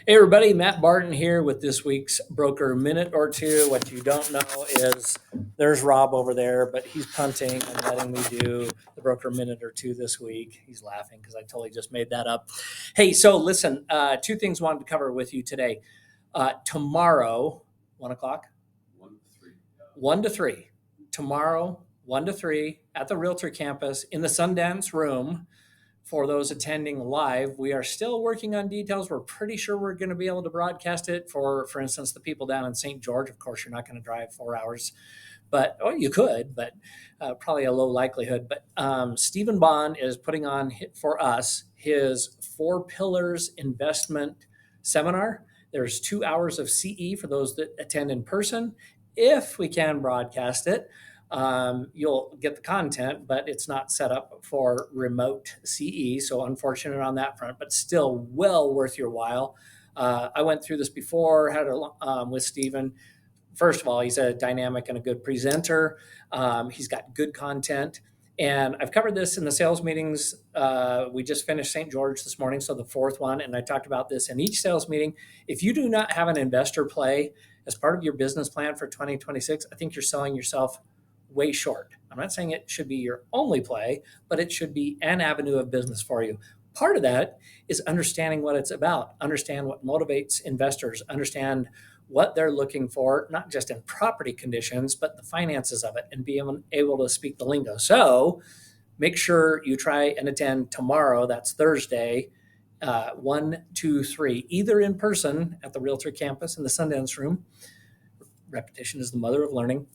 Hey everybody, Matt Barton here with this week's Broker Minute or Two. What you don't know is there's Rob over there, but he's punting and letting me do the Broker Minute or Two this week. He's laughing because I totally just made that up. Hey, so listen, two things wanted to cover with you today. Tomorrow, 1 o'clock? 1 to 3. 1 to 3. Tomorrow, 1 to 3 at the Realtor campus in the Sundance room. For those attending live, we are still working on details. We're pretty sure we're going to be able to broadcast it for instance, the people down in St. George. Of course, you're not going to drive 4 hours, but you could, but probably a low likelihood. But Stephen Bond is putting on for us his 4 Pillars investment seminar. There's 2 hours of CE for those that attend in person. If we can broadcast it, you'll get the content, but it's not set up for remote CE. So unfortunate on that front, but still well worth your while. I went through this before, had it with Stephen. First of all, he's a dynamic and a good presenter. He's got good content. And I've covered this in the sales meetings. We just finished St. George this morning, so the fourth one. And I talked about this in each sales meeting. If you do not have an investor play as part of your business plan for 2026, I think you're selling yourself way short. I'm not saying it should be your only play, but it should be an avenue of business for you. Part of that is understanding what it's about, understand what motivates investors, understand what they're looking for, not just in property conditions, but the finances of it, and be able to speak the lingo. So make sure you try and attend tomorrow. That's Thursday, 1, 2, 3, either in person at the Realtor campus in the Sundance room. Repetition is the mother of learning.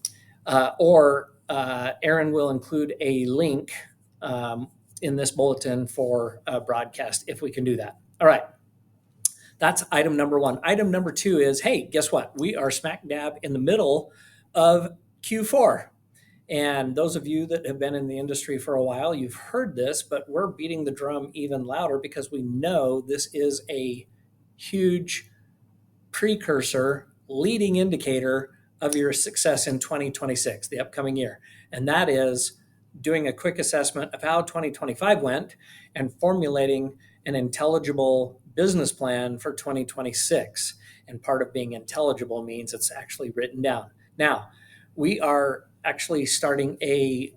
Or Aaron will include a link in this bulletin for a broadcast if we can do that. All right. That's item number one. Item number two is, hey, guess what? We are smack dab in the middle of Q4. And those of you that have been in the industry for a while, you've heard this, but we're beating the drum even louder because we know this is a huge precursor, leading indicator of your success in 2026, the upcoming year. And that is doing a quick assessment of how 2025 went and formulating an intelligible business plan for 2026. And part of being intelligible means it's actually written down. Now, we are actually starting a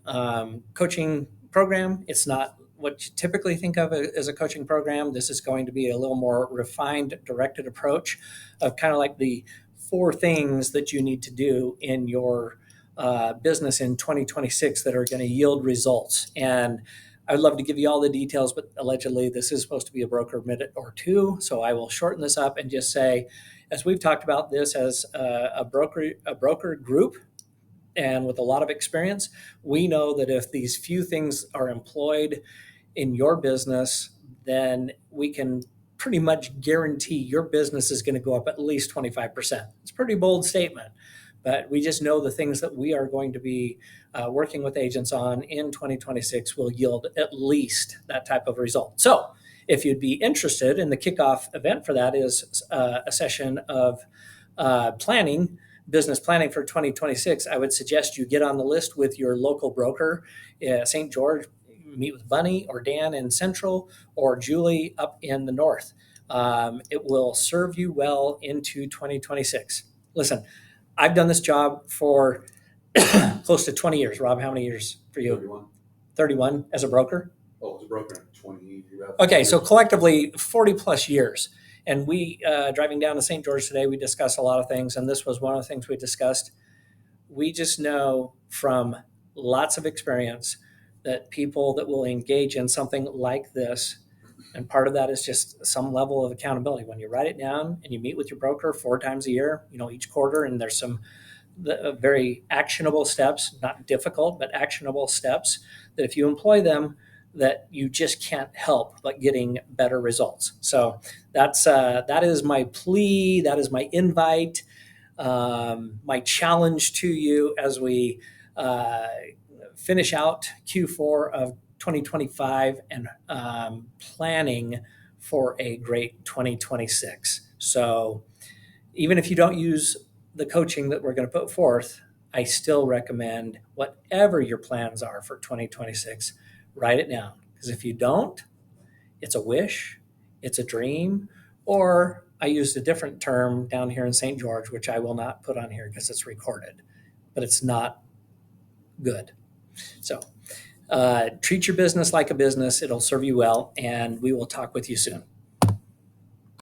coaching program. It's not what you typically think of as a coaching program. This is going to be a little more refined, directed approach of kind of like the 4 things that you need to do in your business in 2026 that are going to yield results. And I'd love to give you all the details, but allegedly this is supposed to be a broker minute or two. So I will shorten this up and just say, as we've talked about this as a broker group, and with a lot of experience, we know that if these few things are employed in your business, then we can pretty much guarantee your business is going to go up at least 25%. It's a pretty bold statement, but we just know the things that we are going to be working with agents on in 2026 will yield at least that type of result. So if you'd be interested in the kickoff event for that is a session of business planning for 2026, I would suggest you get on the list with your local broker, St. George. Meet with Bunny or Dan in Central or Julie up in the North. It will serve you well into 2026. Listen, I've done this job for close to 20 years. Rob, how many years for you? 31. 31 as a broker? Oh, as a broker, 20. Okay, so collectively 40 plus years. And we, driving down to St. George today, we discussed a lot of things, and this was one of the things we discussed. We just know from lots of experience that people that will engage in something like this, and part of that is just some level of accountability. When you write it down and you meet with your broker 4 times a year, each quarter, and there's some very actionable steps, not difficult, but actionable steps that if you employ them, that you just can't help but getting better results. So that is my plea. That is my invite, my challenge to you as we finish out Q4 of 2025 and planning for a great 2026. So even if you don't use the coaching that we're going to put forth, I still recommend whatever your plans are for 2026, write it down. Because if you don't, it's a wish, it's a dream, Or I used a different term down here in St. George, which I will not put on here because it's recorded, but it's not good. So treat your business like a business. It'll serve you well, and we will talk with you soon.